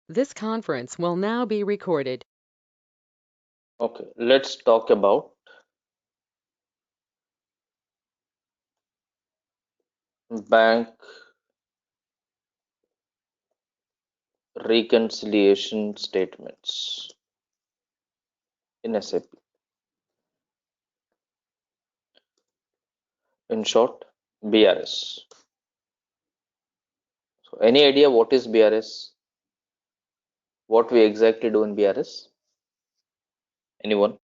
This conference will now be recorded. Okay, let's talk about bank reconciliation statements in SAP. In short, BRS. So, any idea what is BRS? What we exactly do in BRS? Anyone?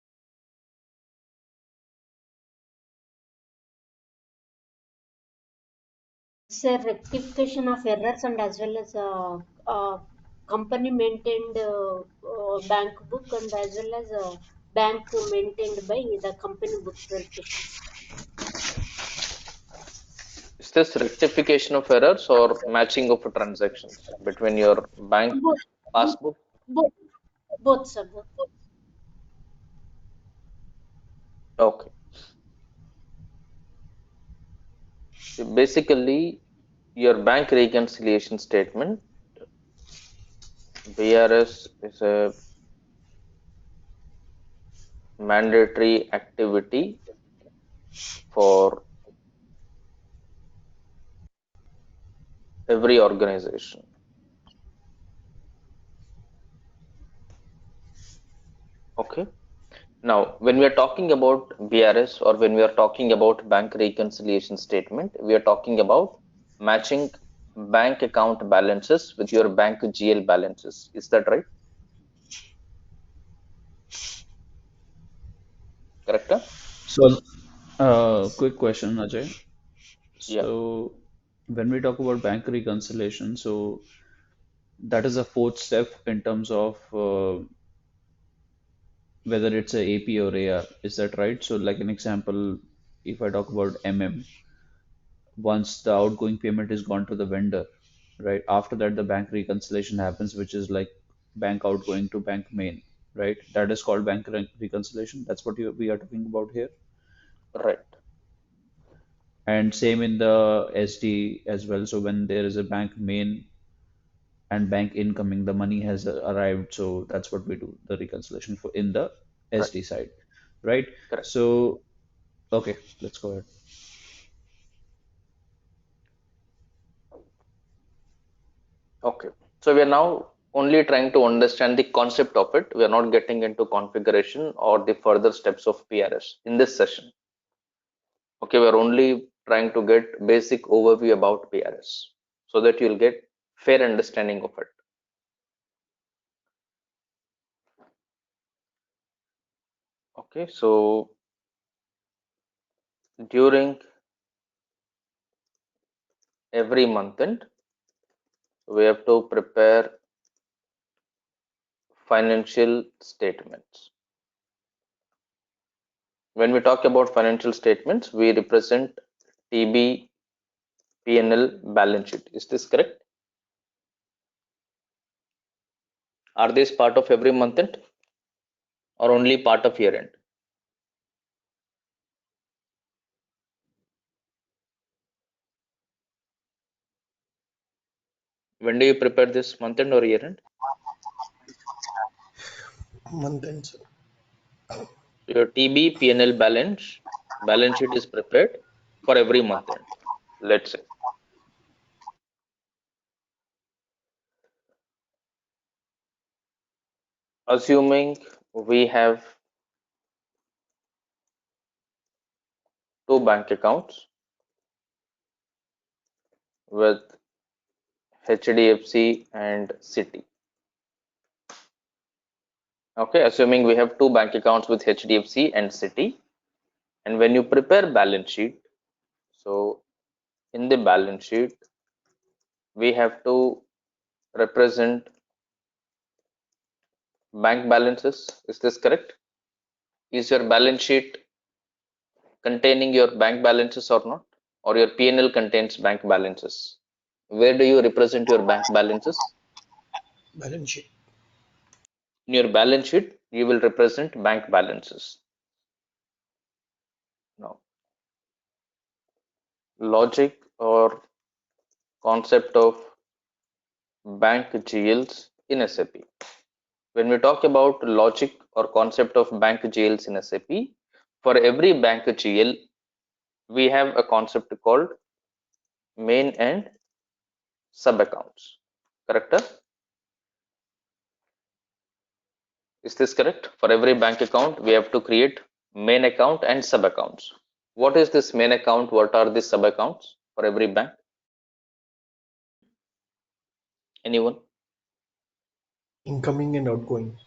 It's a rectification of errors and as well as company maintained bank book and as well as bank maintained by the company books verifications. Is this rectification of errors or matching of transactions between your bank Both, both, passbook? both, both, sir, both. Okay. Basically, your bank reconciliation statement, BRS is a mandatory activity for every organization. Okay. Now, when we are talking about BRS or when we are talking about bank reconciliation statement, we are talking about matching bank account balances with your bank GL balances. Is that right? Correct? Huh? So, quick question, Ajay. Yeah, So, when we talk about bank reconciliation, so that is a fourth step in terms of whether it's a AP or AR. Is that right? So, like an example, if I talk about MM, once the outgoing payment is gone to the vendor, right? After that, the bank reconciliation happens, which is like bank outgoing to bank main, right? That is called bank reconciliation. That's what we are talking about here. right, And same in the SD as well. So when there is a bank main and bank incoming, the money has arrived. So that's what we do, the reconciliation for in the right, SD side, right? correct. So, okay, let's go ahead. Okay. So we are now only trying to understand the concept of it. We are not getting into configuration or the further steps of PRS in this session. Okay, we are only trying to get basic overview about PRS so that you'll get fair understanding of it. Okay, so during every month end, we have to prepare financial statements. When we talk about financial statements, we represent TB, P&L, balance sheet. Is this correct? Are these part of every month end or only part of year end? When do you prepare this month end or year end? month ends. Your TB, P&L balance sheet is prepared for every month end. Let's say. Assuming we have two bank accounts with HDFC and Citi. Okay, assuming we have two bank accounts with HDFC and Citi, and when you prepare balance sheet, so in the balance sheet, we have to represent bank balances. Is this correct? Is your balance sheet containing your bank balances or not? Or your P&L contains bank balances? Where do you represent your bank balances? Balance sheet. In your balance sheet, you will represent bank balances. Now, logic or concept of bank GLs in SAP. When we talk about logic or concept of bank GLs in SAP, for every bank GL, we have a concept called main and sub accounts. Correct? Is this correct? For every bank account, we have to create main account and sub accounts. What is this main account? What are the sub accounts for every bank? Anyone? Incoming and outgoing.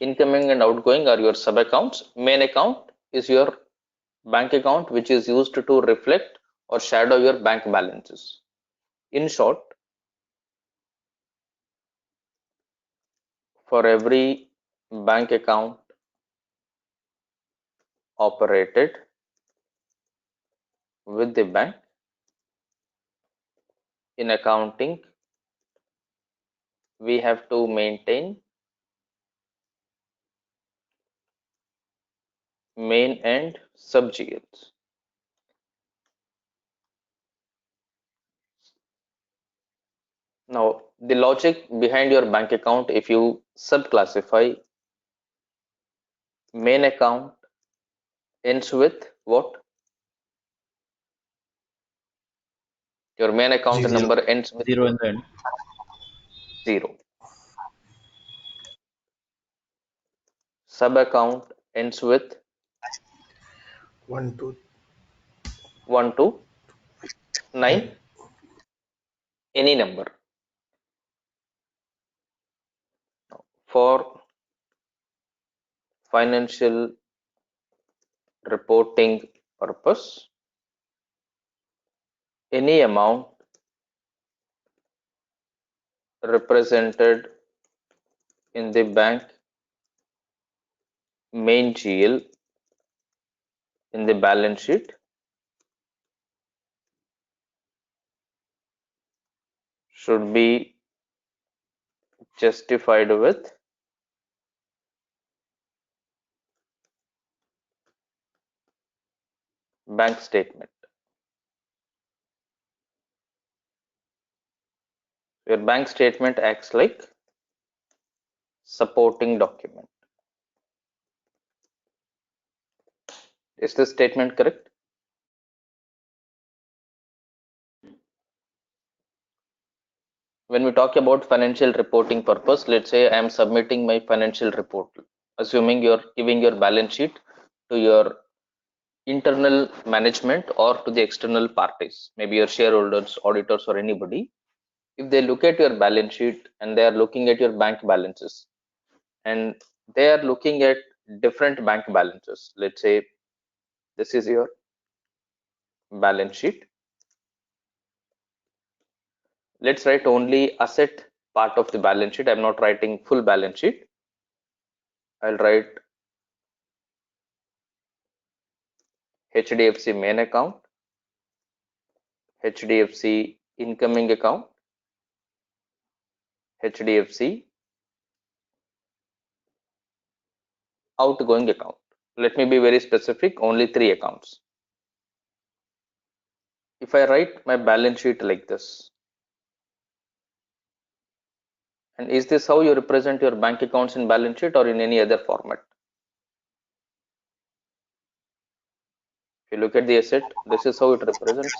Incoming and outgoing are your sub accounts. Main account is your bank account which is used to reflect or shadow your bank balances. In short, for every bank account operated with the bank, in accounting, we have to maintain main and sub GLs. Now, the logic behind your bank account, if you subclassify, main account ends with what? Your main account Zero. number ends with Zero in the end. 0. Sub account ends with 1, 2, 1 to 9, 9. any number. For financial reporting purpose, any amount represented in the bank main GL in the balance sheet should be justified with bank statement. Your bank statement acts like supporting document. Is this statement correct? When we talk about financial reporting purpose, let's say I am submitting my financial report, assuming you're giving your balance sheet to your internal management or to the external parties, maybe your shareholders, auditors, or anybody. If they look at your balance sheet and they are looking at your bank balances and they are looking at different bank balances, let's say this is your balance sheet. Let's write only asset part of the balance sheet. I'm not writing full balance sheet. I'll write HDFC main account, HDFC incoming account, HDFC outgoing account. Let me be very specific, only 3 accounts. If I write my balance sheet like this, and is this how you represent your bank accounts in balance sheet or in any other format? If you look at the asset, this is how it represents.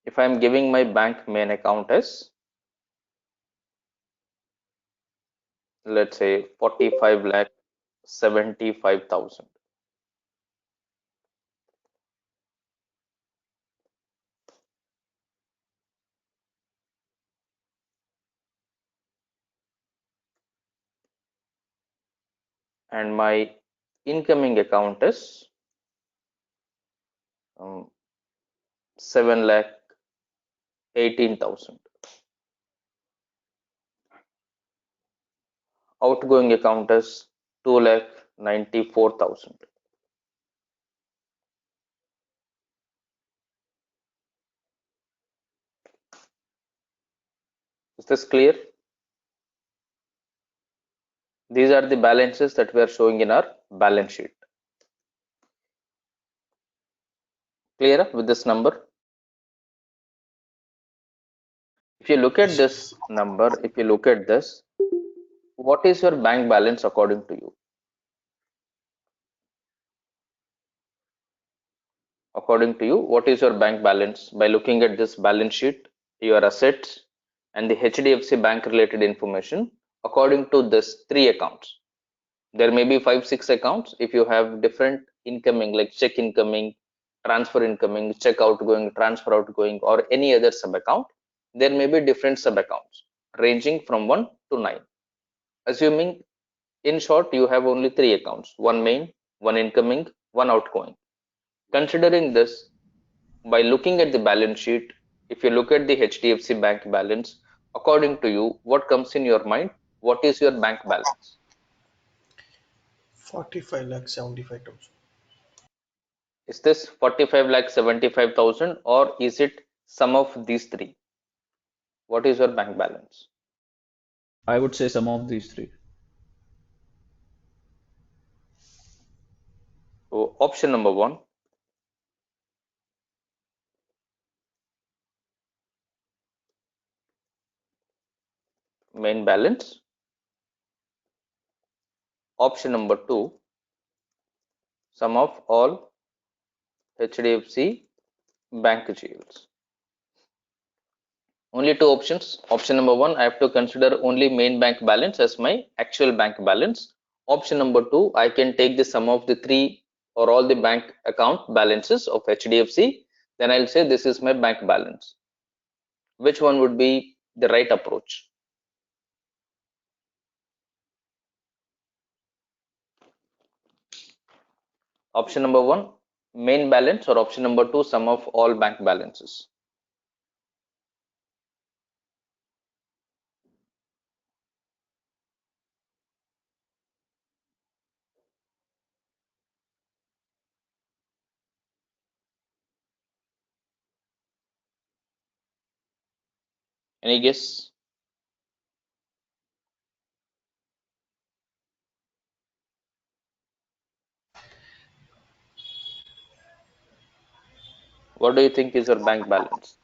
If I am giving my bank main account as, let's say 45 lakh 75,000. And my incoming account is 7 lakh 18,000. Outgoing account is 2 lakh 94,000. Is this clear? These are the balances that we are showing in our balance sheet. Clear with this number? If you look at this number, if you look at this, what is your bank balance according to you? According to you, what is your bank balance? By looking at this balance sheet, your assets, and the HDFC Bank related information, according to this three accounts. There may be 5-6 accounts. If you have different incoming, like check incoming, transfer incoming, check outgoing, transfer outgoing, or any other sub account, there may be different sub accounts ranging from 1 to 9. Assuming, in short, you have only three accounts: one main, one incoming, one outgoing. Considering this, by looking at the balance sheet, if you look at the HDFC Bank balance, according to you, what comes in your mind? What is your bank balance? 45,75,000. Is this 45,75,000 or is it some of these three? What is your bank balance? I would say some of these three. So option number one, main balance. Option number two, sum of all HDFC bank GLs. Only two options. Option number one, I have to consider only main bank balance as my actual bank balance. Option number two, I can take the sum of the three or all the bank account balances of HDFC. Then I'll say this is my bank balance. Which one would be the right approach? Option number one, main balance, or option number two, sum of all bank balances? Any guess? What do you think is your bank balance?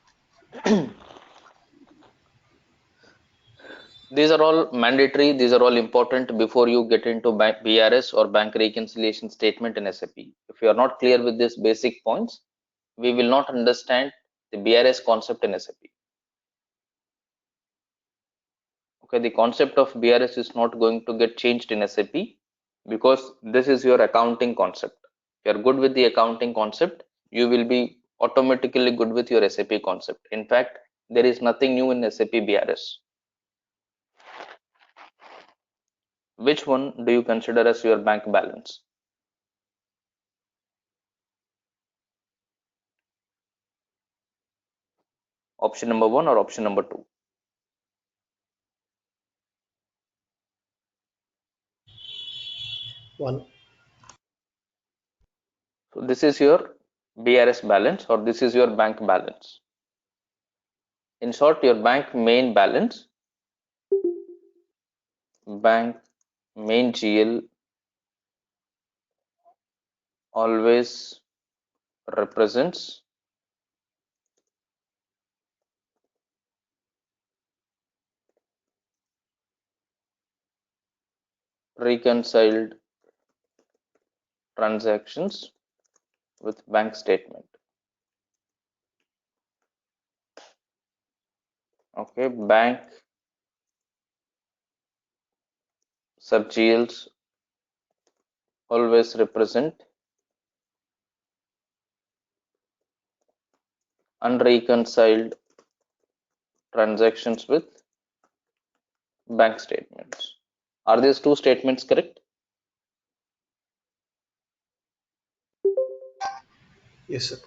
These are all mandatory, these are all important before you get into BRS or bank reconciliation statement in SAP. If you are not clear with these basic points, we will not understand the BRS concept in SAP. Okay, the concept of BRS is not going to get changed in SAP because this is your accounting concept. If you are good with the accounting concept, you will be automatically good with your SAP concept. In fact, there is nothing new in SAP BRS. Which one do you consider as your bank balance? Option number one or option number two? One. So this is your BRS balance or this is your bank balance. In short, your bank main balance, bank main GL always represents reconciled transactions with bank statement. Okay, bank sub GLs always represent unreconciled transactions with bank statements. Are these two statements correct? Yes, sir.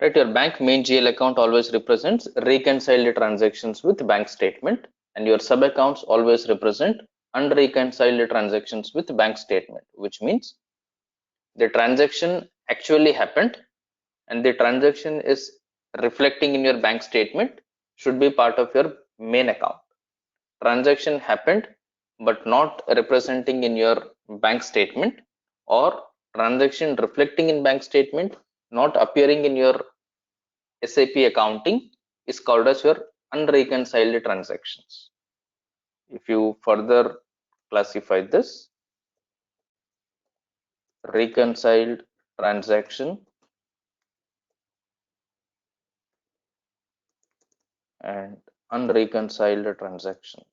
Right, your bank main GL account always represents reconciled transactions with bank statement, and your sub accounts always represent unreconciled transactions with bank statement, which means the transaction actually happened and the transaction is reflecting in your bank statement should be part of your main account. Transaction happened but not representing in your bank statement, or transaction reflecting in bank statement not appearing in your SAP accounting is called as your unreconciled transactions. If you further classify this, reconciled transaction and unreconciled transaction.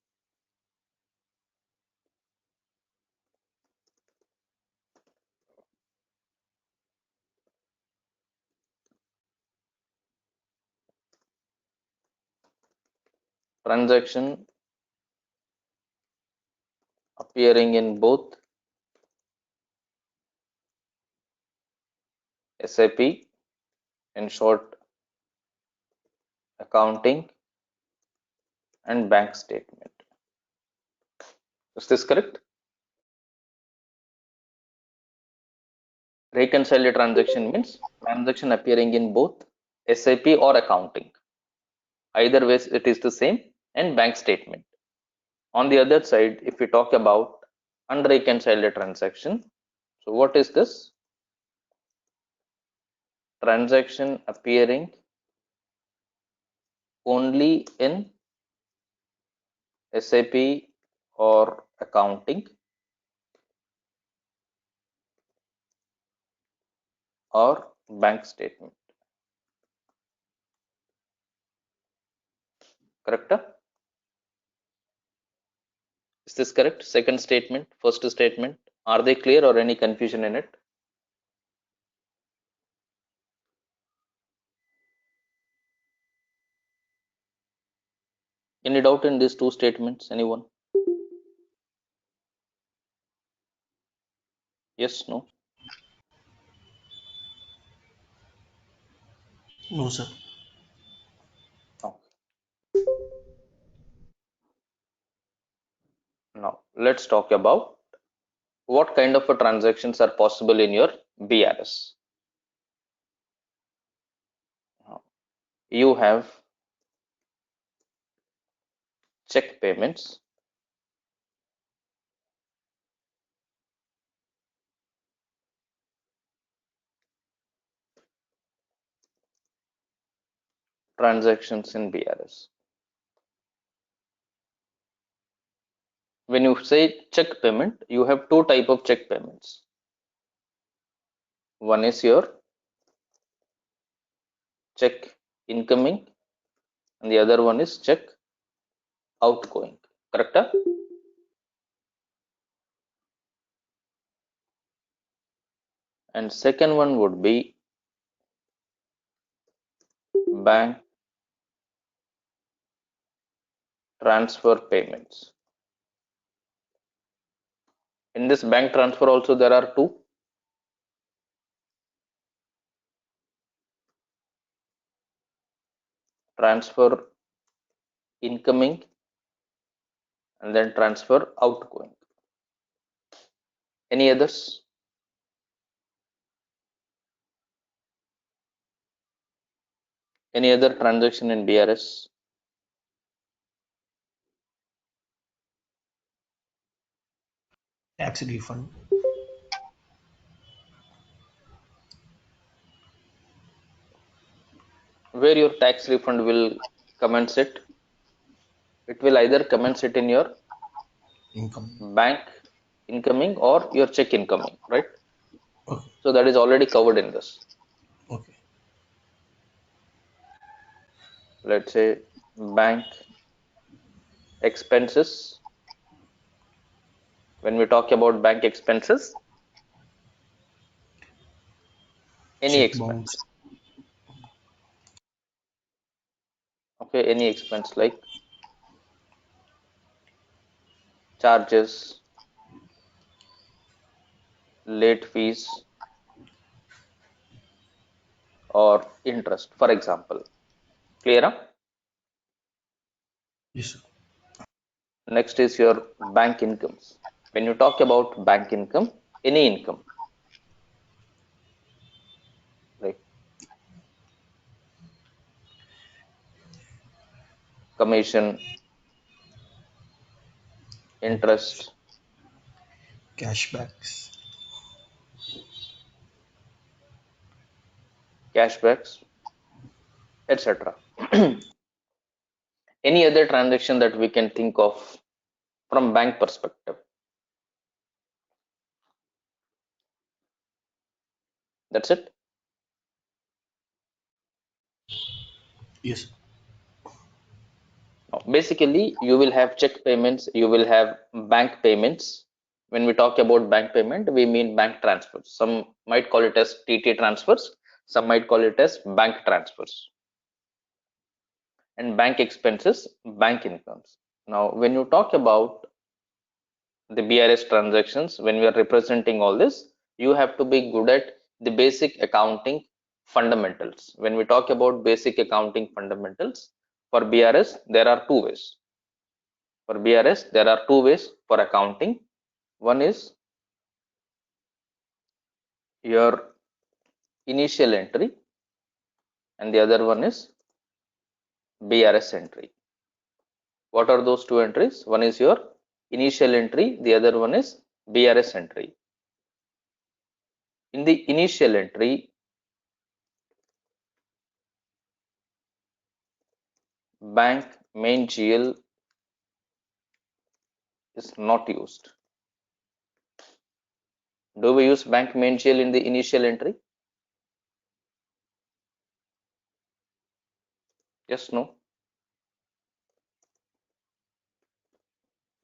Transaction appearing in both SAP, in short, accounting and bank statement. Is this correct? Reconciled transaction means transaction appearing in both SAP or accounting. Either ways it is the same, and bank statement. On the other side, if we talk about unreconciled transaction, so what is this? Transaction appearing only in SAP or accounting or bank statement. Correct? Is this correct? Second statement, first statement. Are they clear or any confusion in it? Any doubt in these two statements? Anyone? Yes, no? No, sir. No. Now, let's talk about what kind of transactions are possible in your BRS. You have check payments, transactions in BRS. When you say check payment, you have two type of check payments. One is your check incoming and the other one is check outgoing. Correct? And second one would be bank transfer payments. In this bank transfer also there are two. Transfer incoming and then transfer outgoing. Any others? Any other transaction in BRS? Tax refund. Where your tax refund will commence it? It will either commence it in your Income. bank incoming or your check incoming, right? Okay. So that is already covered in this. Okay. Let's say bank expenses. When we talk about bank expenses, any Check expense. bounce. Okay, any expense like charges, late fees, or interest, for example. Clear? Huh? Yes, sir. Next is your bank incomes. When you talk about bank income, any income, like commission, interest, Cashbacks. cashbacks, etc. Any other transaction that we can think of from bank perspective? That's it. Yes. Now, basically, you will have check payments, you will have bank payments. When we talk about bank payment, we mean bank transfers. Some might call it as TT transfers, some might call it as bank transfers. And bank expenses, bank incomes. Now, when you talk about the BRS transactions, when we are representing all this, you have to be good at the basic accounting fundamentals. When we talk about basic accounting fundamentals, for BRS, there are two ways. For BRS, there are two ways for accounting. One is your initial entry, and the other one is BRS entry. What are those two entries? One is your initial entry, the other one is BRS entry. In the initial entry, bank main GL is not used. Do we use bank main GL in the initial entry? Yes, no?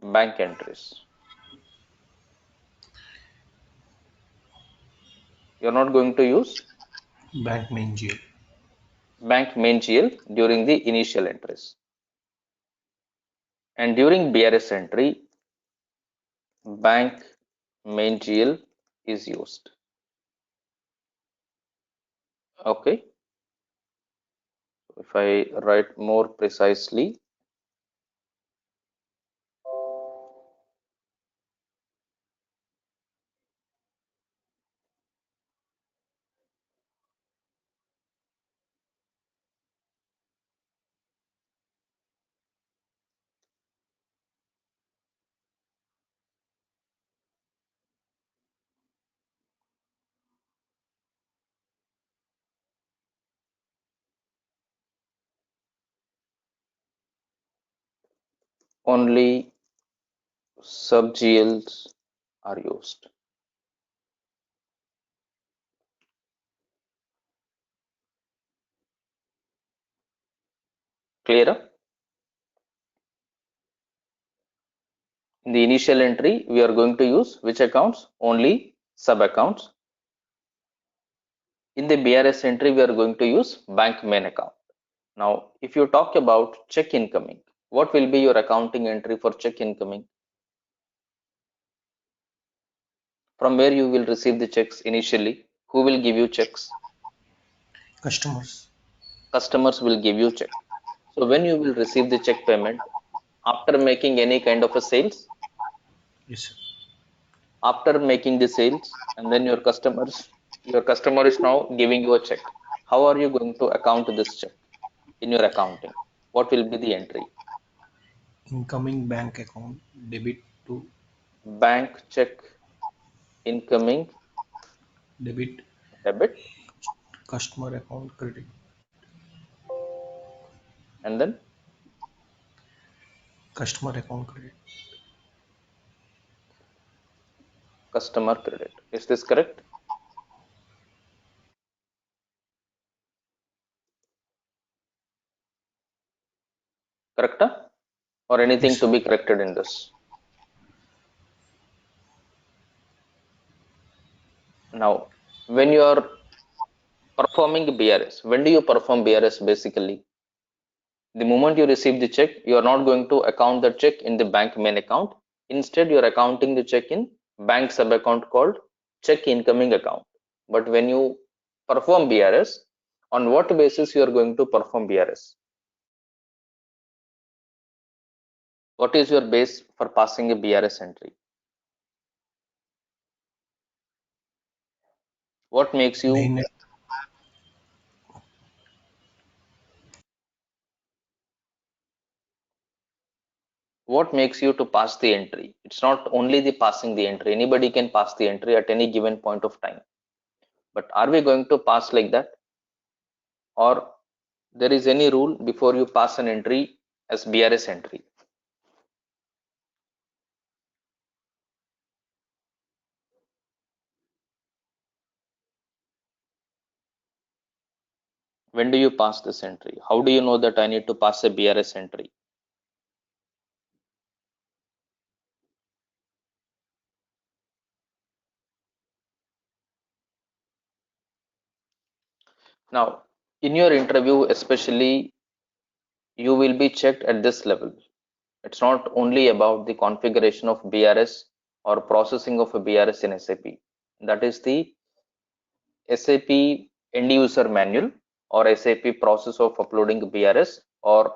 Bank entries. You're not going to use Bank main GL. bank main GL during the initial entries. And during BRS entry, bank main GL is used. Okay. If I write more precisely, only sub GLs are used. Clear? In the initial entry, we are going to use which accounts? Only sub accounts. In the BRS entry, we are going to use bank main account. Now, if you talk about check incoming, what will be your accounting entry for check incoming? From where you will receive the checks initially? Who will give you checks? Customers. Customers will give you check. So when you will receive the check payment, after making any kind of a sales, Yes, sir. after making the sales, and then your customer is now giving you a check. How are you going to account this check in your accounting? What will be the entry? Incoming bank account debit to Bank check incoming debit, debit, customer account credit. and then Customer account credit. customer credit. Is this correct? Correct? Or anything Yes, to sir. be corrected in this? Now, when you are performing BRS, when do you perform BRS basically? The moment you receive the check, you are not going to account the check in the bank main account. Instead, you are accounting the check in bank sub account called check incoming account. But when you perform BRS, on what basis you are going to perform BRS? What is your base for passing a BRS entry? What makes you Main what makes you to pass the entry? It's not only the passing the entry. Anybody can pass the entry at any given point of time. But are we going to pass like that? Or there is any rule before you pass an entry as BRS entry. When do you pass this entry? How do you know that I need to pass a BRS entry? Now, in your interview, especially, you will be checked at this level. It's not only about the configuration of BRS or processing of a BRS in SAP. That is the SAP end user manual or SAP process of uploading BRS or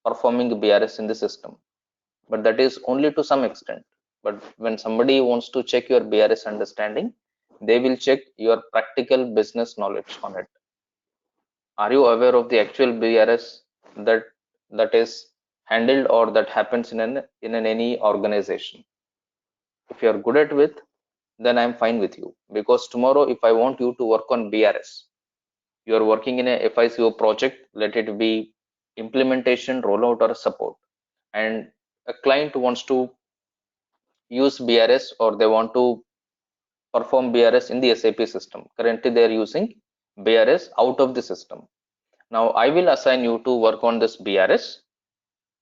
performing BRS in the system. But that is only to some extent. But when somebody wants to check your BRS understanding, they will check your practical business knowledge on it. Are you aware of the actual BRS that is handled or that happens in any organization? If you are good at with, then I'm fine with you, because tomorrow if I want you to work on BRS, you are working in a FICO project, let it be implementation, rollout, or support, and a client wants to use BRS or they want to perform BRS in the SAP system. Currently they are using BRS out of the system. Now I will assign you to work on this BRS,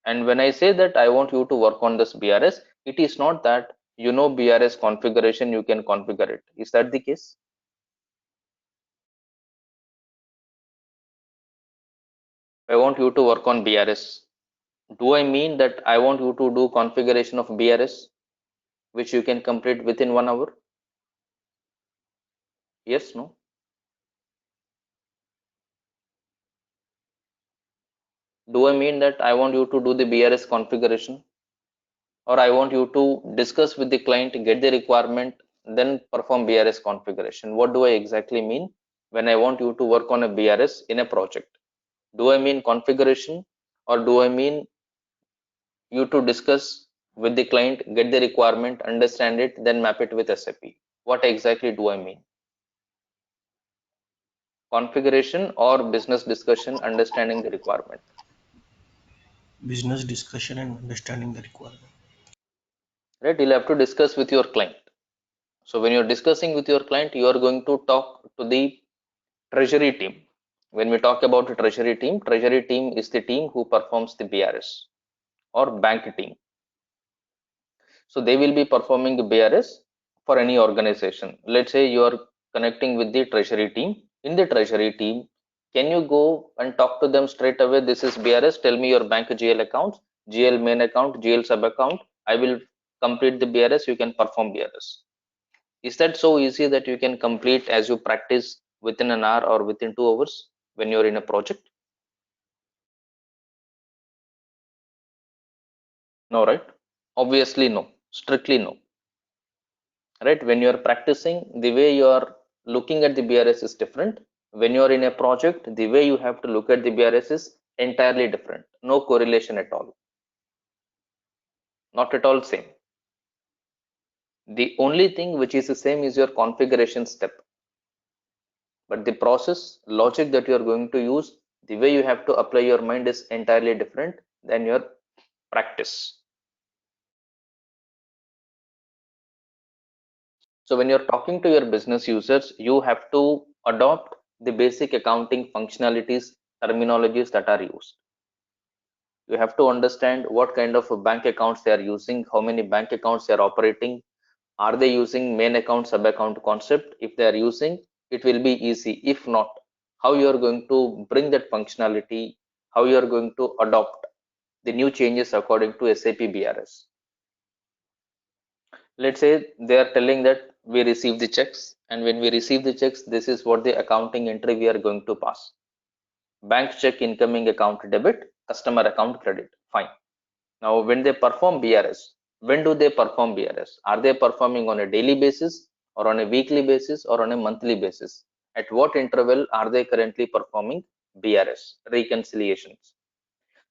and when I say that I want you to work on this BRS, it is not that you know BRS configuration, you can configure it. Is that the case? I want you to work on BRS. Do I mean that I want you to do configuration of BRS, which you can complete within 1 hour? Yes, no? Do I mean that I want you to do the BRS configuration? Or I want you to discuss with the client, get the requirement, then perform BRS configuration? What do I exactly mean when I want you to work on a BRS in a project? Do I mean configuration, or do I mean you to discuss with the client, get the requirement, understand it, then map it with SAP? What exactly do I mean? Configuration or business discussion, understanding the requirement? Business discussion and understanding the requirement. Right? You'll have to discuss with your client. So when you're discussing with your client, you are going to talk to the treasury team. When we talk about the treasury team is the team who performs the BRS, or bank team. So they will be performing the BRS for any organization. Let's say you are connecting with the treasury team. In the treasury team, can you go and talk to them straight away? This is BRS. Tell me your bank GL accounts, GL main account, GL sub account. I will complete the BRS. You can perform BRS. Is that so easy that you can complete as you practice within an hour or within 2 hours when you're in a project? No, right? Obviously, no. Strictly no. Right? When you're practicing, the way you're looking at the BRS is different. When you're in a project, the way you have to look at the BRS is entirely different. No correlation at all. Not at all same. The only thing which is the same is your configuration step. But the process, logic that you're going to use, the way you have to apply your mind is entirely different than your practice. So when you're talking to your business users, you have to adopt the basic accounting functionalities, terminologies that are used. You have to understand what kind of bank accounts they are using, how many bank accounts they are operating. Are they using main account, sub account concept? If they are using, it will be easy. If not, how you are going to bring that functionality, how you are going to adopt the new changes according to SAP BRS. Let's say they are telling that we receive the checks, and when we receive the checks, this is what the accounting entry we are going to pass. Bank check incoming account debit, customer account credit. Fine. Now, when they perform BRS, when do they perform BRS? Are they performing on a daily basis, or on a weekly basis, or on a monthly basis? At what interval are they currently performing BRS reconciliations?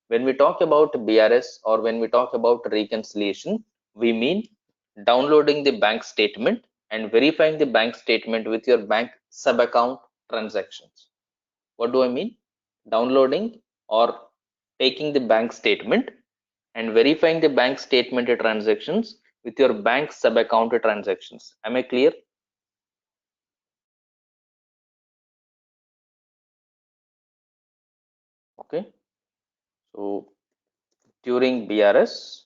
When we talk about BRS or when we talk about reconciliation, we mean downloading the bank statement and verifying the bank statement with your bank sub account transactions. What do I mean? downloading or taking the bank statement and verifying the bank statement transactions with your bank sub account transactions. Am I clear? Okay. So during BRS,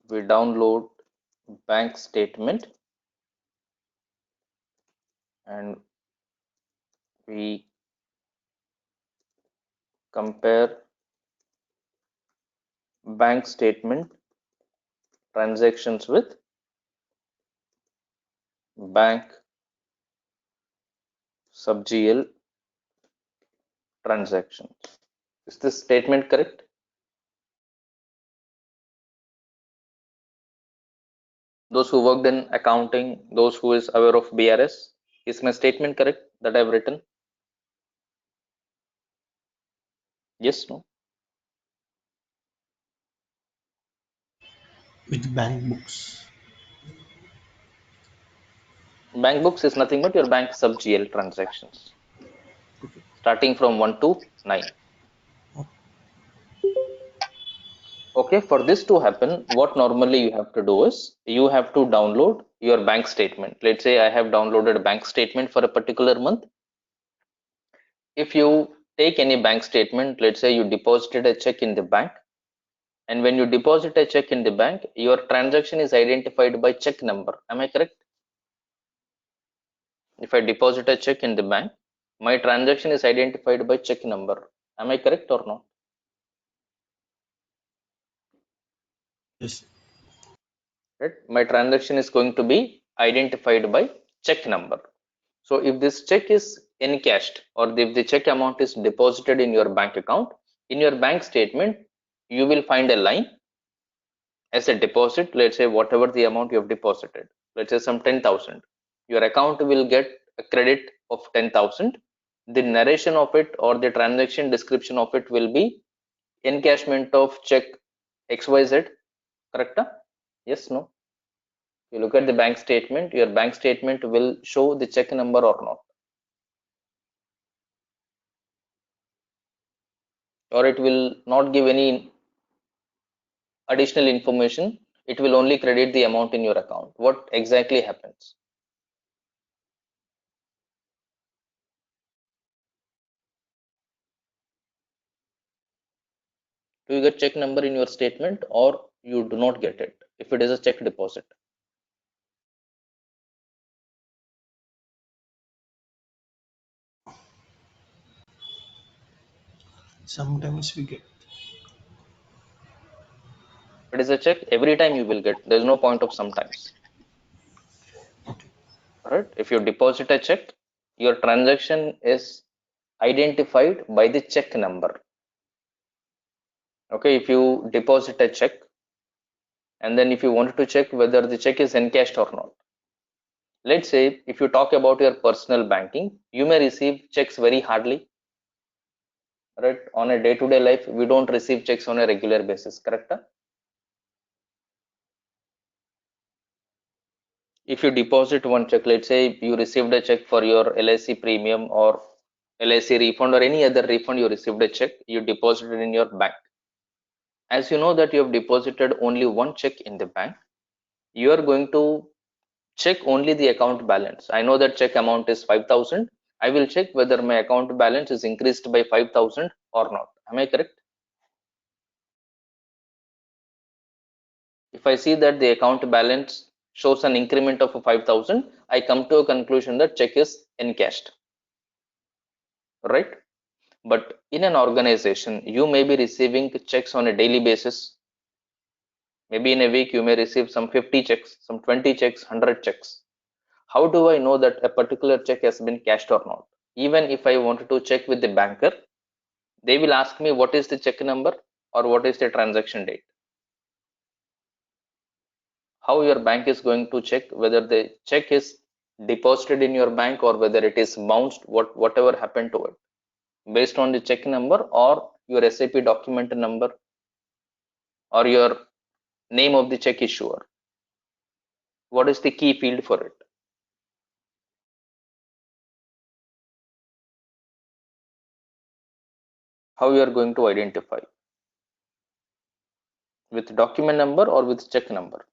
we download bank statement and we compare bank statement transactions with bank sub GL transactions. Is this statement correct? Those who worked in accounting, those who is aware of BRS, is my statement correct that I've written? Yes, no? With bank books. Bank books is nothing but your bank sub GL transactions, starting from 1 to 9. Okay, for this to happen, what normally you have to do is you have to download your bank statement. Let's say I have downloaded a bank statement for a particular month. If you take any bank statement, let's say you deposited a check in the bank, and when you deposit a check in the bank, your transaction is identified by check number. Am I correct? If I deposit a check in the bank, my transaction is identified by check number. Am I correct or not? Yes. Right? My transaction is going to be identified by check number. So if this check is encashed or if the check amount is deposited in your bank account, in your bank statement, you will find a line as a deposit. Let's say whatever the amount you have deposited, let's say some 10,000. Your account will get a credit of 10,000. The narration of it or the transaction description of it will be encashment of check XYZ. Correct? Yes, no? You look at the bank statement, your bank statement will show the check number or not, or it will not give any additional information. It will only credit the amount in your account. What exactly happens? Do you get check number in your statement or you do not get it if it is a check deposit? Sometimes we get. If it is a check, every time you will get. There is no point of sometimes. Right? If you deposit a check, your transaction is identified by the check number. Okay, if you deposit a check and then if you wanted to check whether the check is encashed or not. Let's say if you talk about your personal banking, you may receive checks very hardly. Right? On a day-to-day life, we don't receive checks on a regular basis. Correct? If you deposit one check, let's say you received a check for your LIC premium or LIC refund or any other refund, you received a check, you deposited in your bank. As you know that you have deposited only one check in the bank, you are going to check only the account balance. I know that check amount is 5,000. I will check whether my account balance is increased by 5,000 or not. Am I correct? If I see that the account balance shows an increment of 5,000, I come to a conclusion that check is encashed. Right? But in an organization, you may be receiving checks on a daily basis. Maybe in a week, you may receive some 50 checks, some 20 checks, 100 checks. How do I know that a particular check has been cashed or not? Even if I wanted to check with the banker, they will ask me what is the check number or what is the transaction date. How your bank is going to check whether the check is deposited in your bank or whether it is bounced, whatever happened to it, based on the check number or your SAP document number or your name of the check issuer. What is the key field for it? How you are going to identify? With document number or with check number?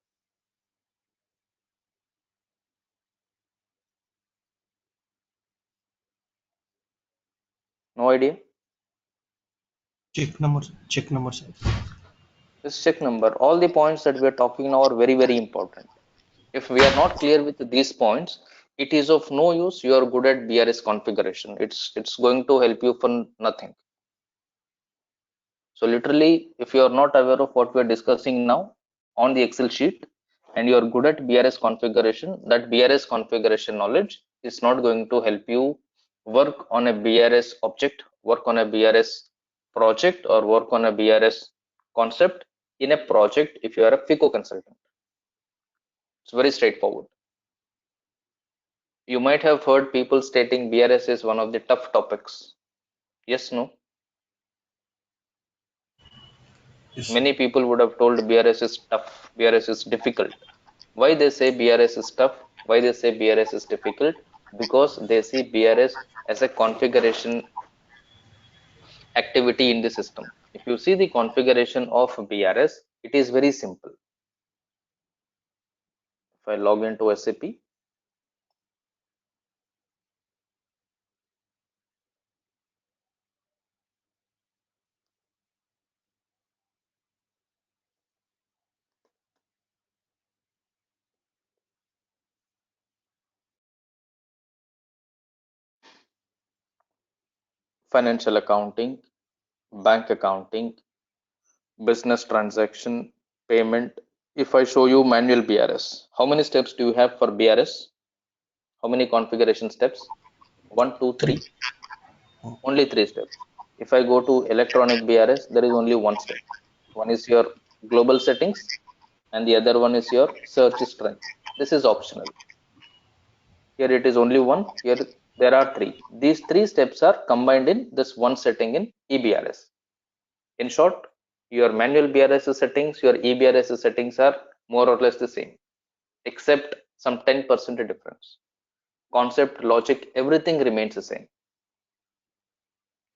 No idea? Check number. Check number, sir. This check number. All the points that we are talking now are very, very important. If we are not clear with these points, it is of no use. You are good at BRS configuration. It's going to help you for nothing. So literally, if you are not aware of what we are discussing now on the Excel sheet and you are good at BRS configuration, that BRS configuration knowledge is not going to help you work on a BRS object, work on a BRS project, or work on a BRS concept in a project if you are a FICO consultant. It's very straightforward. You might have heard people stating BRS is one of the tough topics. Yes, no? Yes, sir. Many people would have told BRS is tough, BRS is difficult. Why they say BRS is tough? Why they say BRS is difficult? Because they see BRS as a configuration activity in the system. If you see the configuration of BRS, it is very simple. If I log into SAP, financial accounting, bank accounting, business transaction, payment. If I show you manual BRS, how many steps do you have for BRS? How many configuration steps? 1, 2, 3. 3. Oh, Only 3 steps. If I go to electronic BRS, there is only one step. One is your global settings and the other one is your search string. This is optional. Here it is only one. Here there are 3. These 3 steps are combined in this one setting in eBRS. In short, your manual BRS settings, your eBRS settings are more or less the same, except some 10% difference. Concept, logic, everything remains the same.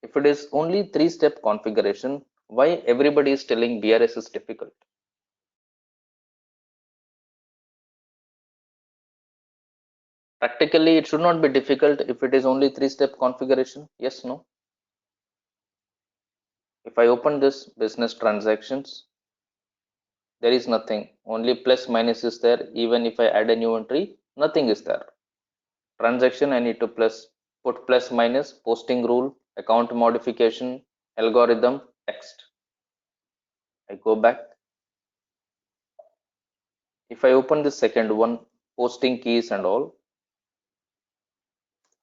If it is only 3-step configuration, why everybody is telling BRS is difficult? Practically, it should not be difficult if it is only 3-step configuration. Yes, no? If I open this business transactions, there is nothing. Only plus minus is there. Even if I add a new entry, nothing is there. Transaction, I need to put plus minus, posting rule, account modification, algorithm, text. I go back. If I open the second one, posting keys and all,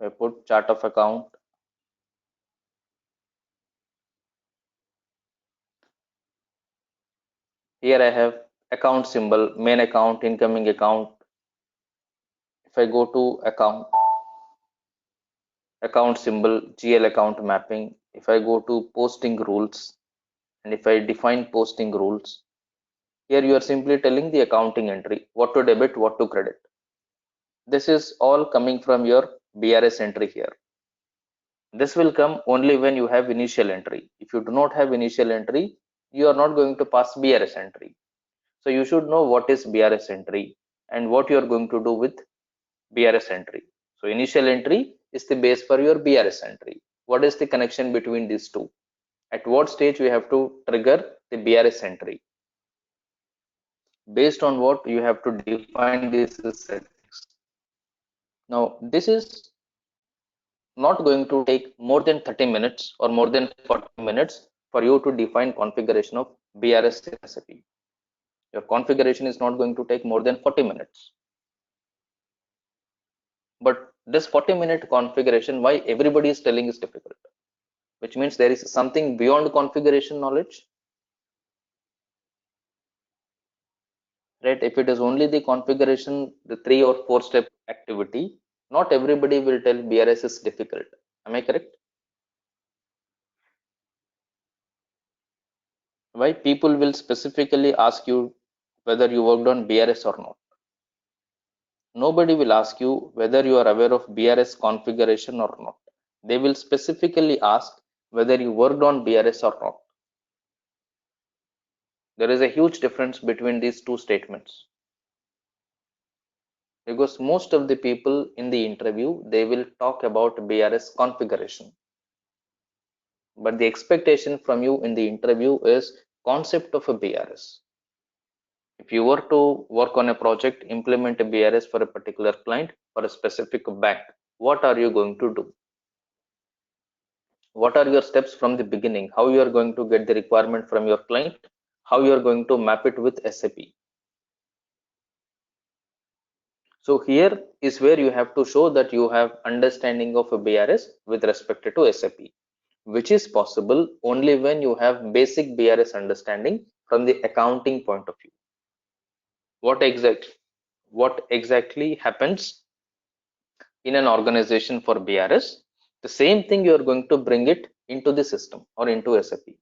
I put chart of account. Here I have account symbol, main account, incoming account. If I go to account symbol, GL account mapping. If I go to posting rules and if I define posting rules, here you are simply telling the accounting entry, what to debit, what to credit. This is all coming from your BRS entry here. This will come only when you have initial entry. If you do not have initial entry, you are not going to pass BRS entry. So you should know what is BRS entry and what you are going to do with BRS entry. So initial entry is the base for your BRS entry. What is the connection between these two? At what stage we have to trigger the BRS entry? Based on what you have to define these settings. Now this is not going to take more than 30 minutes or more than 40 minutes for you to define configuration of BRS in SAP. Your configuration is not going to take more than 40 minutes. But this 40-minute configuration, why everybody is telling is difficult? Which means there is something beyond configuration knowledge, right? If it is only the configuration, the 3 or 4-step activity, not everybody will tell BRS is difficult. Am I correct? Why people will specifically ask you whether you worked on BRS or not. Nobody will ask you whether you are aware of BRS configuration or not. They will specifically ask whether you worked on BRS or not. There is a huge difference between these two statements, because most of the people in the interview, they will talk about BRS configuration, but the expectation from you in the interview is concept of a BRS. If you were to work on a project, implement a BRS for a particular client for a specific bank, what are you going to do? What are your steps from the beginning? How you are going to get the requirement from your client? How you are going to map it with SAP? So here is where you have to show that you have understanding of a BRS with respect to SAP, which is possible only when you have basic BRS understanding from the accounting point of view. What exactly happens in an organization for BRS? The same thing you are going to bring it into the system or into SAP.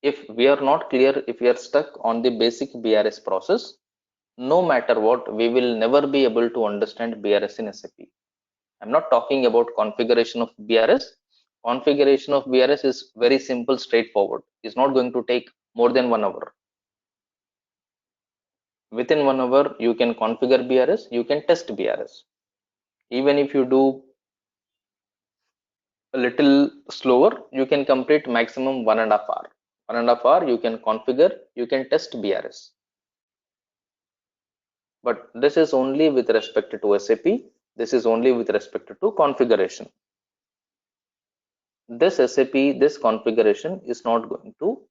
If we are not clear, if we are stuck on the basic BRS process, no matter what, we will never be able to understand BRS in SAP. I'm not talking about configuration of BRS. Configuration of BRS is very simple, straightforward. It's not going to take more than 1 hour. Within 1 hour, you can configure BRS, you can test BRS. Even if you do a little slower, you can complete maximum 1.5 hours. 1.5 hours, you can configure, you can test BRS. But this is only with respect to SAP. This is only with respect to configuration. This SAP, this configuration is not going to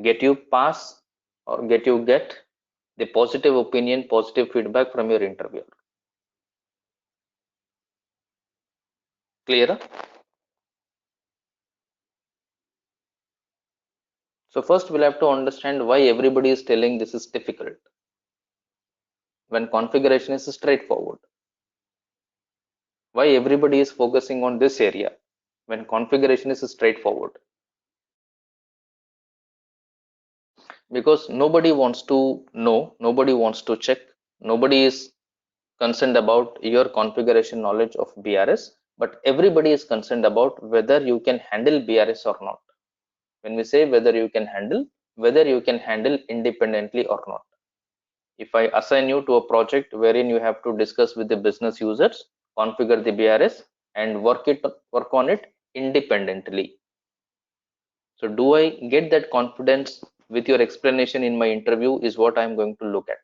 get you pass or get the positive opinion, positive feedback from your interviewer. Clear? So first we'll have to understand why everybody is telling this is difficult when configuration is straightforward. Why everybody is focusing on this area when configuration is straightforward? Because nobody wants to know, nobody wants to check, nobody is concerned about your configuration knowledge of BRS, but everybody is concerned about whether you can handle BRS or not. When we say whether you can handle independently or not. If I assign you to a project wherein you have to discuss with the business users, configure the BRS and work on it independently. So do I get that confidence with your explanation in my interview is what I'm going to look at.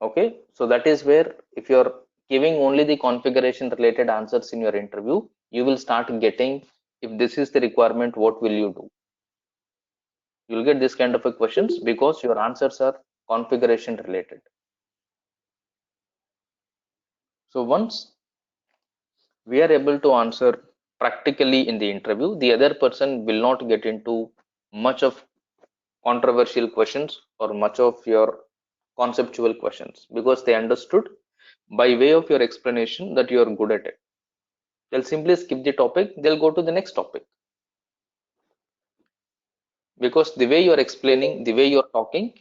Okay, so that is where if you're giving only the configuration related answers in your interview, you will start getting, if this is the requirement, what will you do? You'll get this kind of a questions because your answers are configuration related. So once we are able to answer practically in the interview, the other person will not get into much of controversial questions or much of your conceptual questions because they understood by way of your explanation that you are good at it. They'll simply skip the topic, they'll go to the next topic. Because the way you're explaining, the way you're talking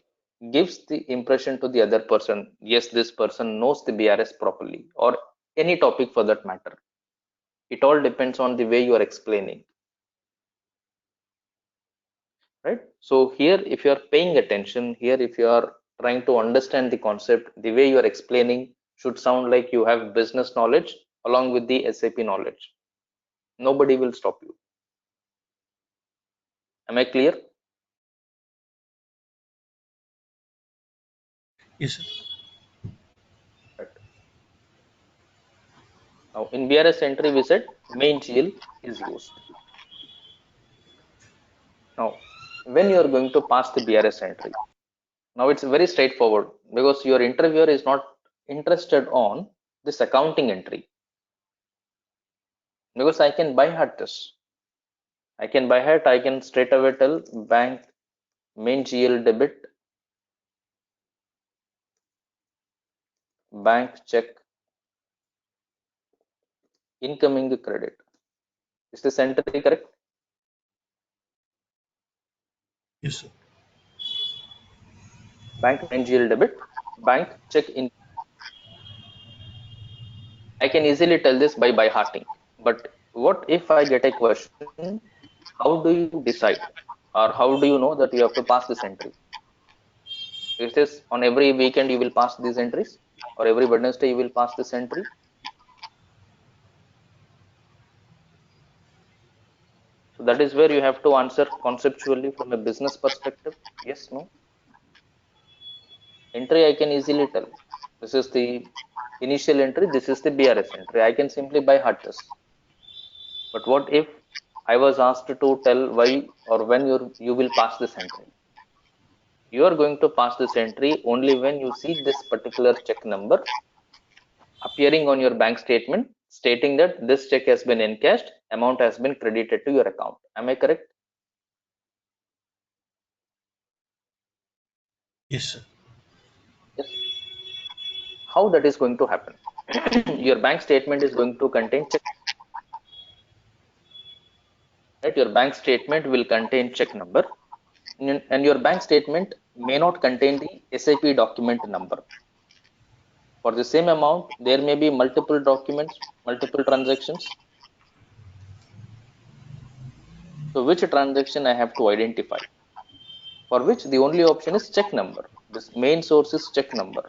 gives the impression to the other person, yes, this person knows the BRS properly, or any topic for that matter. It all depends on the way you are explaining. Right? So here, if you are paying attention, here, if you are trying to understand the concept, the way you are explaining should sound like you have business knowledge along with the SAP knowledge. Nobody will stop you. Am I clear? Yes, sir. Right. Now in BRS entry, we said main GL is used. Now, when you are going to pass the BRS entry, now it's very straightforward because your interviewer is not interested on this accounting entry because I can by heart this. I can straight away tell bank main GL debit, bank check, incoming credit. Is this entry correct? Yes, sir. Bank main GL debit, bank check in. I can easily tell this by hearting. But what if I get a question, how do you decide or how do you know that you have to pass this entry? Is this on every weekend you will pass these entries, or every Wednesday you will pass this entry? So that is where you have to answer conceptually from a business perspective. Yes, no. Entry I can easily tell. This is the initial entry, this is the BRS entry. I can simply by heart this. But what if I was asked to tell why or when you will pass this entry? You are going to pass this entry only when you see this particular check number appearing on your bank statement stating that this check has been encashed, amount has been credited to your account. Am I correct? Yes, sir. Yes. How that is going to happen? Your bank statement is going to contain check. Right? Your bank statement will contain check number, and your bank statement may not contain the SAP document number. For the same amount, there may be multiple documents, multiple transactions. So which transaction I have to identify? For which the only option is check number. This main source is check number.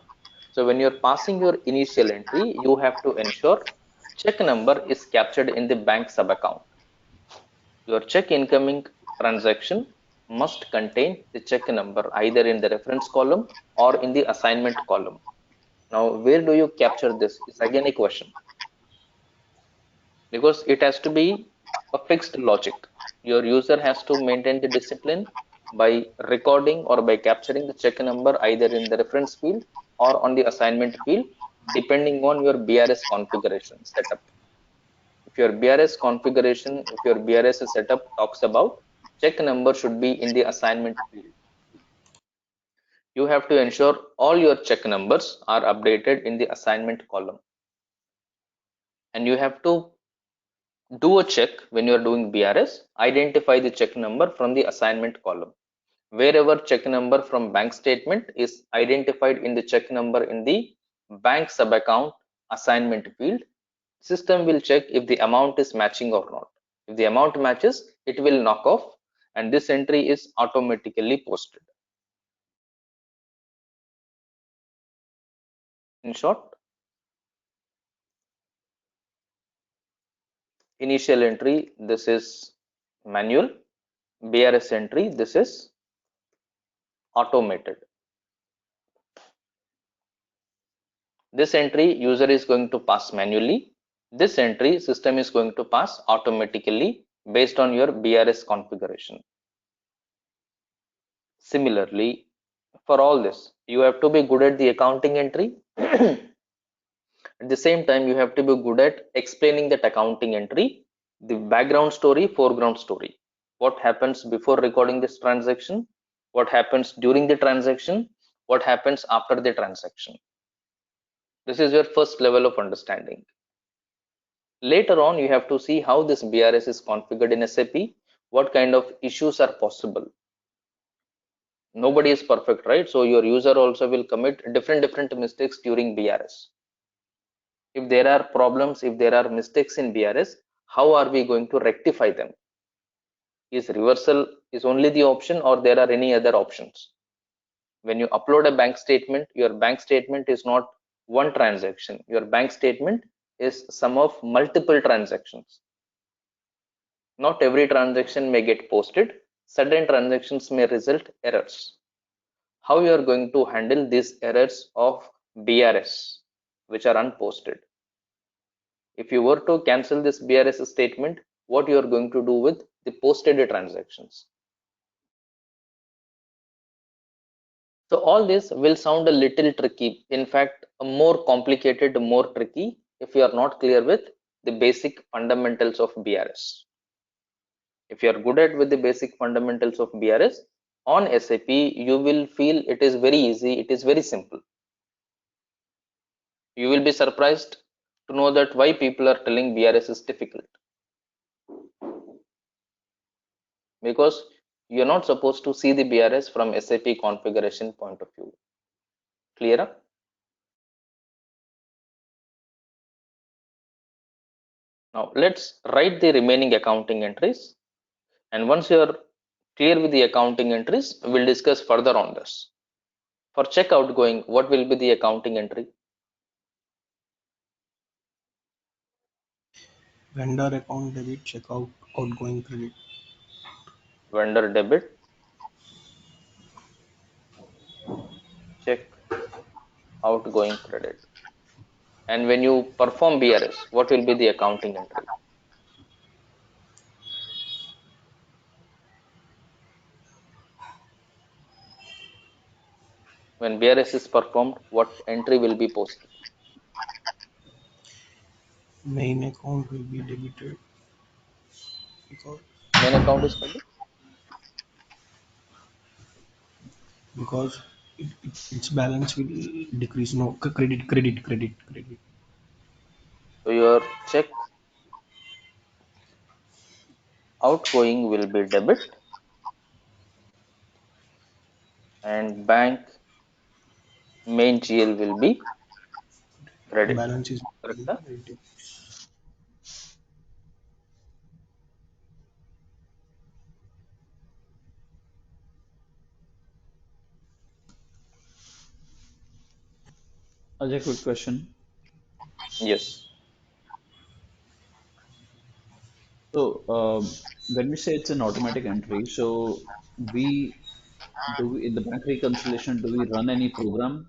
So when you're passing your initial entry, you have to ensure check number is captured in the bank sub account. Your check incoming transaction must contain the check number either in the reference column or in the assignment column. Now, where do you capture this? Is again a question, because it has to be a fixed logic. Your user has to maintain the discipline by recording or by capturing the check number either in the reference field or on the assignment field, depending on your BRS configuration setup. If your BRS configuration, if your BRS setup talks about check number should be in the assignment field, you have to ensure all your check numbers are updated in the assignment column. And you have to do a check when you are doing BRS, identify the check number from the assignment column. Wherever check number from bank statement is identified in the check number in the bank sub account assignment field, system will check if the amount is matching or not. If the amount matches, it will knock off and this entry is automatically posted. In short, initial entry, this is manual. BRS entry, this is automated. This entry user is going to pass manually. This entry system is going to pass automatically based on your BRS configuration. Similarly, for all this, you have to be good at the accounting entry. At the same time, you have to be good at explaining that accounting entry, the background story, foreground story. What happens before recording this transaction? What happens during the transaction? What happens after the transaction? This is your first level of understanding. Later on, you have to see how this BRS is configured in SAP, what kind of issues are possible. Nobody is perfect, right? So your user also will commit different mistakes during BRS. If there are problems, if there are mistakes in BRS, how are we going to rectify them? Is reversal is only the option or there are any other options? When you upload a bank statement, your bank statement is not one transaction. Your bank statement is sum of multiple transactions. Not every transaction may get posted. Certain transactions may result errors. How you are going to handle these errors of BRS which are unposted? If you were to cancel this BRS statement, what you are going to do with the posted transactions? So all this will sound a little tricky. In fact, more complicated, more tricky if you are not clear with the basic fundamentals of BRS. If you are good at with the basic fundamentals of BRS on SAP, you will feel it is very easy, it is very simple. You will be surprised to know that why people are telling BRS is difficult. Because you're not supposed to see the BRS from SAP configuration point of view. Clear? Now let's write the remaining accounting entries, and once you are clear with the accounting entries, we'll discuss further on this. For check outgoing, what will be the accounting entry? Vendor account debit, checkout, outgoing credit. Vendor debit, check outgoing credit. And when you perform BRS, what will be the accounting entry? When BRS is performed, what entry will be posted? Main account will be debited because Main account is called. because its balance will decrease. No, credit. So your check outgoing will be debit and bank main GL will be credit. Balance is Correct? Huh? Ajay, quick question. Yes. So, when we say it's an automatic entry, so we in the bank reconciliation, do we run any program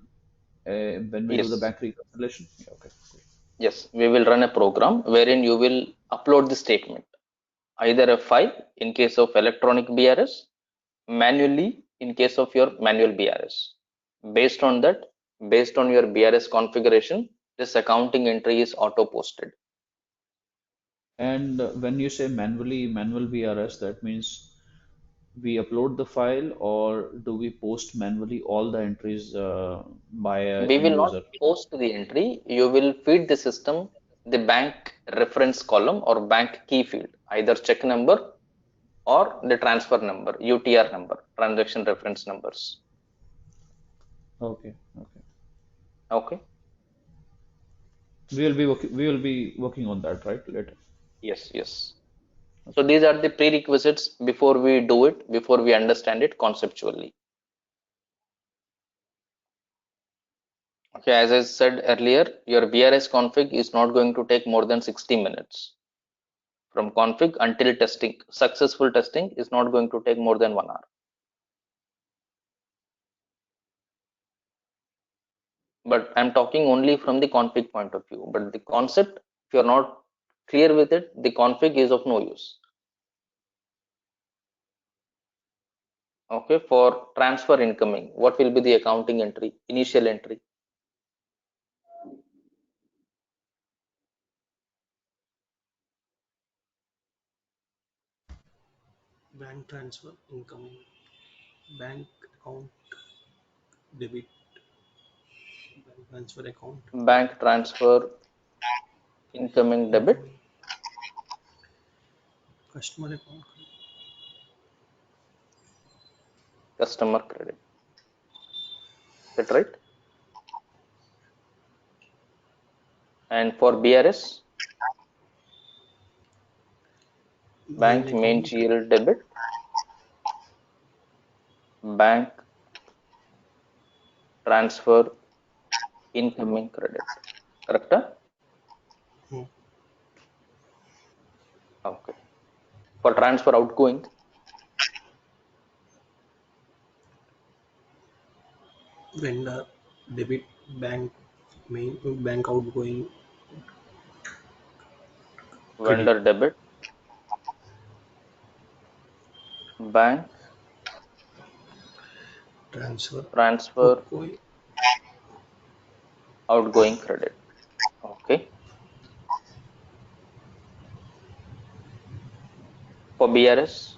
when we do the Yes. bank reconciliation? Yeah, okay. Cool. Yes. We will run a program wherein you will upload the statement, either a file in case of electronic BRS, manually in case of your manual BRS. Based on that, based on your BRS configuration, this accounting entry is auto posted. And when you say manual BRS, that means we upload the file, or do we post manually all the entries by a We end will not user? post the entry. You will feed the system the bank reference column or bank key field, either check number or the transfer number, UTR number, transaction reference numbers. Okay, okay. Okay. We will be working on that, right, later. Yes, yes. So Okay. these are the prerequisites before we do it, before we understand it conceptually. Okay, as I said earlier, your BRS config is not going to take more than 60 minutes. From config until testing, successful testing is not going to take more than 1 hour. But I'm talking only from the config point of view. But the concept, if you're not clear with it, the config is of no use. Okay, for transfer incoming, what will be the accounting entry, initial entry? Bank transfer incoming. Bank account debit. Bank transfer account Bank transfer incoming debit, incoming. Customer account. customer credit. Is that right? And for BRS, Main bank main account. GL debit, bank transfer incoming credit. Correct? Huh? Hmm. Okay. For transfer outgoing, Vendor debit. Bank main bank outgoing credit. vendor debit, bank Transfer transfer outgoing. outgoing credit. Okay. For BRS,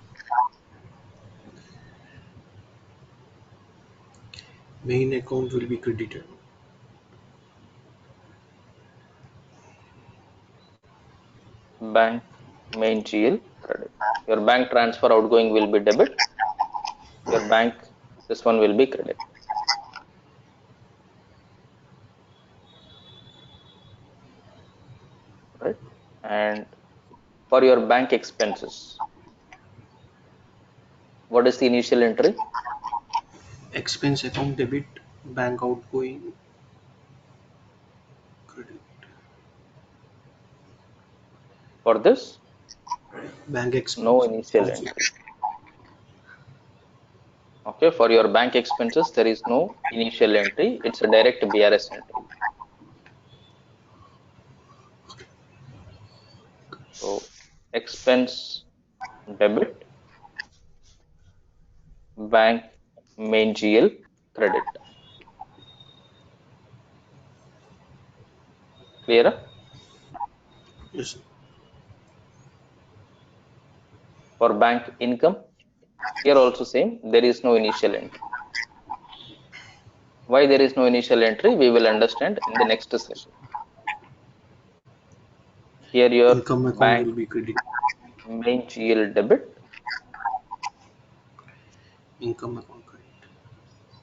Main account will be credited. bank main GL credit. Your bank transfer outgoing will be debit. Your bank, this one will be credit. Right? And for your bank expenses, what is the initial entry? Expense account debit, bank outgoing credit. For this, Bank no expense initial also. entry. Okay, for your bank expenses, there is no initial entry. It's a direct BRS entry. So expense debit, bank main GL credit. Clear? Yes, sir. For bank income, here also same, there is no initial entry. Why there is no initial entry, we will understand in the next session. Here your Income account bank will be credit. main GL debit, Income account credit.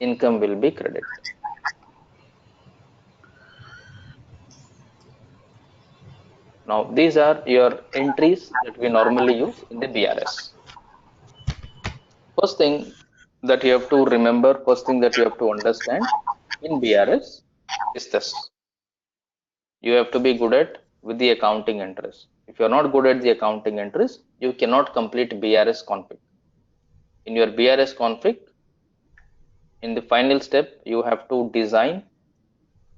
income will be credit. Now these are your entries that we normally use in the BRS. First thing that you have to remember, first thing that you have to understand in BRS is this. You have to be good at with the accounting entries. If you are not good at the accounting entries, you cannot complete BRS config. In your BRS config, in the final step, you have to design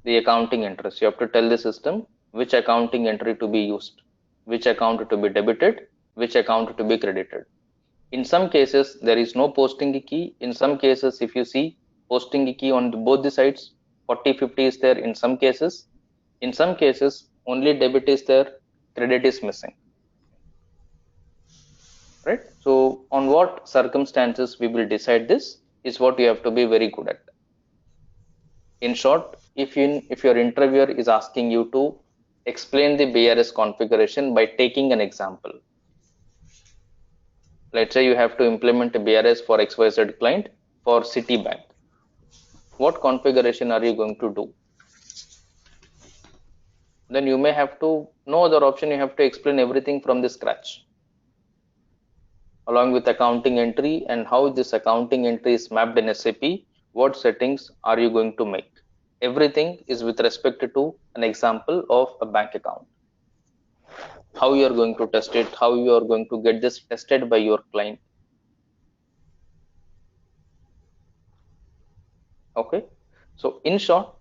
the accounting entries. You have to tell the system which accounting entry to be used, which account to be debited, which account to be credited. In some cases, there is no posting key. In some cases, if you see posting key on both the sides, 40/50 is there in some cases. In some cases, only debit is there, credit is missing. Right? So on what circumstances we will decide this is what you have to be very good at. In short, if your interviewer is asking you to explain the BRS configuration by taking an example, let's say you have to implement a BRS for XYZ client for Citibank. What configuration are you going to do? Then you may have to, no other option, you have to explain everything from the scratch, along with accounting entry and how this accounting entry is mapped in SAP. What settings are you going to make? Everything is with respect to an example of a bank account. How you are going to test it, how you are going to get this tested by your client. Okay, so in short,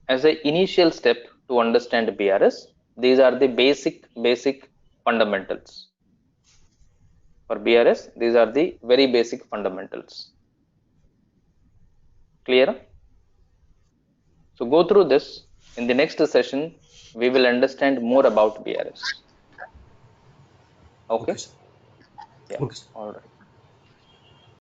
as an initial step to understand BRS, these are the basic fundamentals. For BRS, these are the very basic fundamentals. Clear? So go through this. In the next session, we will understand more about BRS. Okay? Okay, sir. Yeah. Okay, sir. All right.